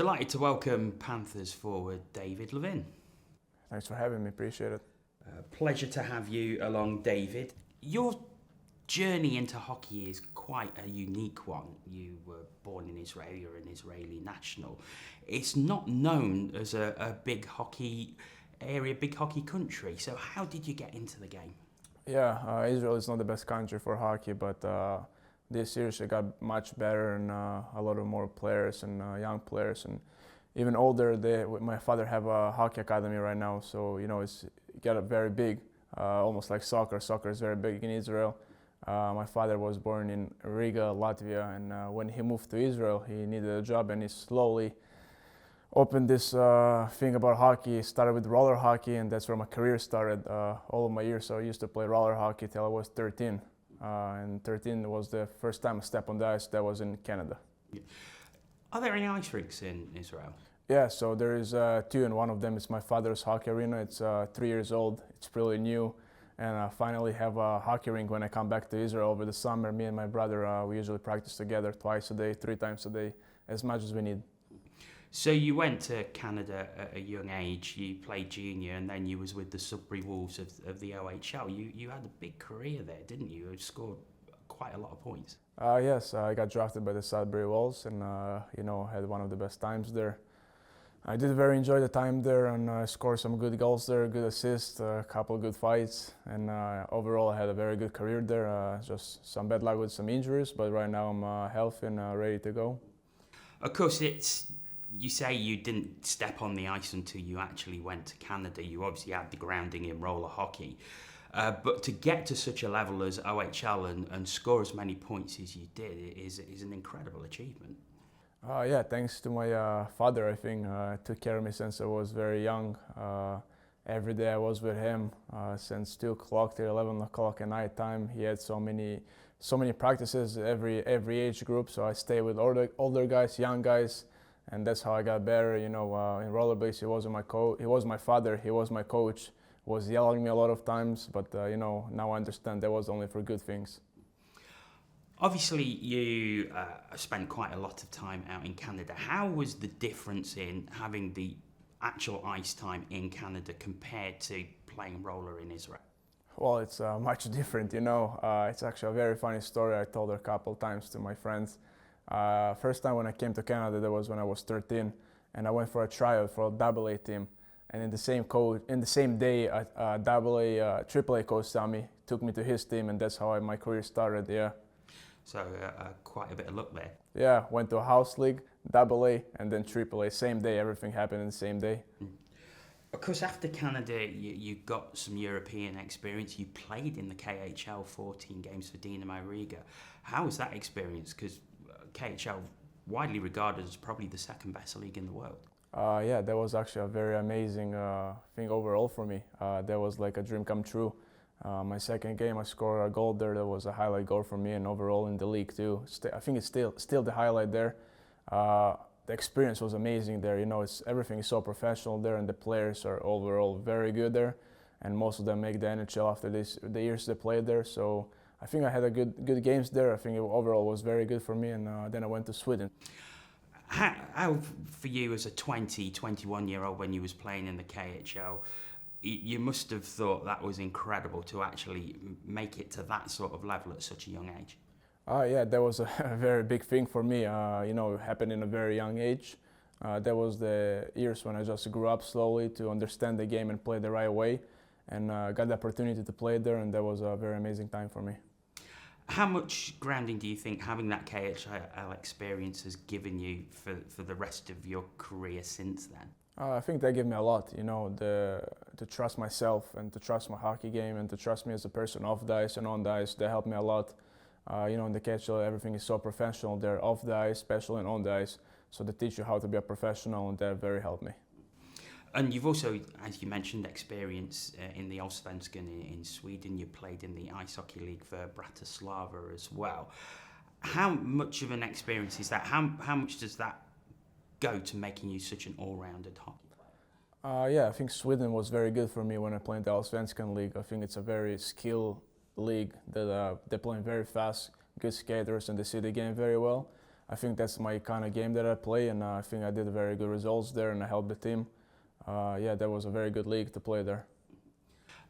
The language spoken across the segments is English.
Delighted to welcome Panthers forward David Levin. Thanks for having me, appreciate it. Pleasure to have you along, David. Your journey into hockey is quite a unique one. You were born in Israel, you're an Israeli national. It's not known as a big hockey area, big hockey country. So how did you get into the game? Yeah, Israel is not the best country for hockey, but this year it got much better and a lot of more players and young players and even older. My father have a hockey academy right now, so it's got a very big, almost like soccer. Soccer is very big in Israel. My father was born in Riga, Latvia, and when he moved to Israel, he needed a job, and he slowly opened this thing about hockey. Started with roller hockey, and that's where my career started. All of my years, so I used to play roller hockey till I was 13. And 13 was the first time I stepped on the ice. That was in Canada. Yeah. Are there any ice rinks in Israel? Yeah, so there is two, and one of them is my father's hockey arena. It's 3 years old. It's pretty new, and I finally have a hockey rink when I come back to Israel over the summer. Me and my brother, we usually practice together twice a day, 3 times a day, as much as we need. So you went to Canada at a young age, you played junior, and then you was with the Sudbury Wolves of the OHL. You had a big career there, didn't you? You scored quite a lot of points. Yes, I got drafted by the Sudbury Wolves, and had one of the best times there. I did very enjoy the time there, and I scored some good goals there, good assists, a couple of good fights, and overall I had a very good career there. Just some bad luck with some injuries, but right now I'm healthy and ready to go. Of course, you say you didn't step on the ice until you actually went to Canada. You obviously had the grounding in roller hockey. But to get to such a level as OHL and score as many points as you did is an incredible achievement. Yeah, thanks to my father, I think. Took care of me since I was very young. Every day I was with him since 2 o'clock till 11 o'clock at night time. He had so many practices, every age group. So I stayed with older guys, young guys, and that's how I got better. In rollerblades, he wasn't my coach. He was my father. He was my coach. Was yelling at me a lot of times, but now I understand that was only for good things. Obviously, you spent quite a lot of time out in Canada. How was the difference in having the actual ice time in Canada compared to playing roller in Israel? Well, it's much different, It's actually a very funny story. I told her a couple times to my friends. First time when I came to Canada, that was when I was 13, and I went for a tryout for a AA team. And in the same day, a AAA coach took me to his team, and that's how my career started. Yeah. So quite a bit of luck there. Yeah, went to a house league, AA, and then AAA. Same day, everything happened in the same day. Of course, after Canada, you got some European experience. You played in the KHL 14 games for Dynamo Riga. How was that experience? Because KHL, widely regarded as probably the second best league in the world. Yeah, that was actually a very amazing thing overall for me. That was like a dream come true. My second game, I scored a goal there. That was a highlight goal for me, and overall in the league too. I think it's still the highlight there. The experience was amazing there. Everything is so professional there, and the players are overall very good there. And most of them make the NHL after the years they played there. So I think I had a good games there. I think it overall was very good for me, and then I went to Sweden. How for you as a 21-year-old when you was playing in the KHL, you must have thought that was incredible to actually make it to that sort of level at such a young age. Yeah, that was a very big thing for me. It happened in a very young age. That was the years when I just grew up slowly to understand the game and play the right way, and got the opportunity to play there, and that was a very amazing time for me. How much grounding do you think having that KHL experience has given you for the rest of your career since then? I think that gave me a lot, to trust myself and to trust my hockey game and to trust me as a person off the ice and on the ice. That helped me a lot. In the KHL, everything is so professional there, off the ice, especially and on the ice. So they teach you how to be a professional, and that very helped me. And you've also, as you mentioned, experience in the Allsvenskan in Sweden. You played in the Ice Hockey League for Bratislava as well. How much of an experience is that? How much does that go to making you such an all-rounded hockey player? Yeah, I think Sweden was very good for me when I played in the Allsvenskan League. I think it's a very skilled league that they're playing very fast, good skaters, and they see the game very well. I think that's my kind of game that I play, and I think I did very good results there, and I helped the team. Yeah, that was a very good league to play there.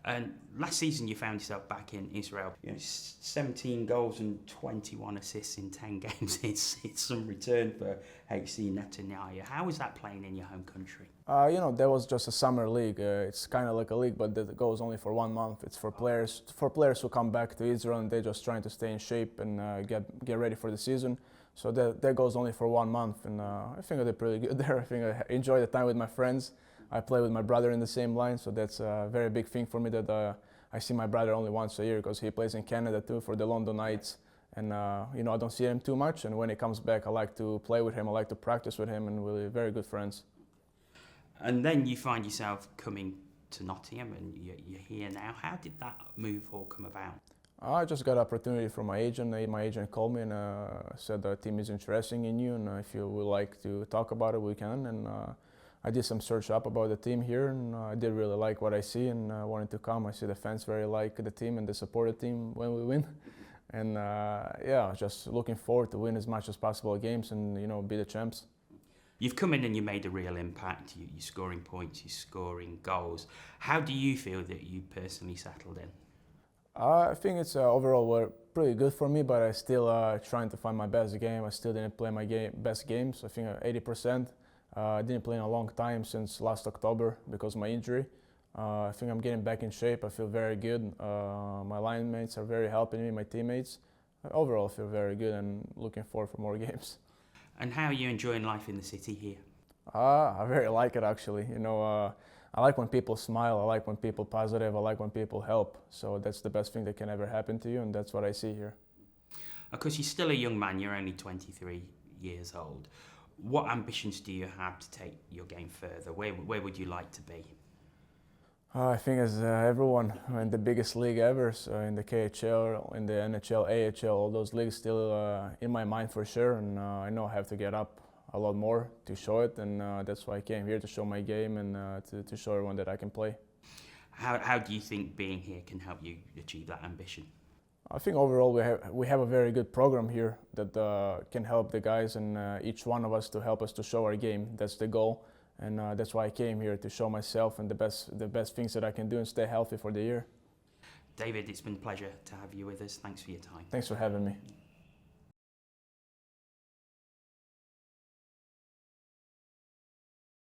And last season you found yourself back in Israel. 17 goals and 21 assists in 10 games. It's some return for HC Netanyahu. How was that playing in your home country? That was just a summer league. It's kind of like a league, but that goes only for 1 month. It's for players who come back to Israel and they're just trying to stay in shape and get ready for the season. So that goes only for 1 month, and I think I did pretty good there. I think I enjoyed the time with my friends. I play with my brother in the same line, so that's a very big thing for me that I see my brother only once a year because he plays in Canada too for the London Knights. And I don't see him too much, and when he comes back I like to play with him, I like to practice with him, and we're very good friends. And then you find yourself coming to Nottingham and you're here now. How did that move all come about? I just got an opportunity from my agent. My agent called me and said the team is interested in you, and if you would like to talk about it, we can. And I did some search up about the team here, and I did really like what I see, and I wanted to come. I see the fans very like the team and they support the team when we win. And yeah, just looking forward to win as much as possible games and be the champs. You've come in and you made a real impact. You're scoring points, you're scoring goals. How do you feel that you personally settled in? I think it's overall were pretty good for me, but I still trying to find my best game. I still didn't play my best games. I think 80%. I didn't play in a long time since last October because of my injury. I think I'm getting back in shape. I feel very good. My line mates are very helping me, my teammates. Overall, I feel very good and looking forward for more games. And how are you enjoying life in the city here? I very like it actually. I like when people smile. I like when people positive. I like when people help. So that's the best thing that can ever happen to you, and that's what I see here. Of course, you're still a young man. You're only 23 years old. What ambitions do you have to take your game further? Where would you like to be? I think as everyone in the biggest league ever, so in the KHL, in the NHL, AHL, all those leagues still in my mind for sure, and I know I have to get up a lot more to show it, and that's why I came here to show my game and to show everyone that I can play. How do you think being here can help you achieve that ambition? I think overall we have a very good program here that can help the guys and each one of us to help us to show our game. That's the goal, and that's why I came here to show myself and the best things that I can do and stay healthy for the year. David, it's been a pleasure to have you with us. Thanks for your time. Thanks for having me.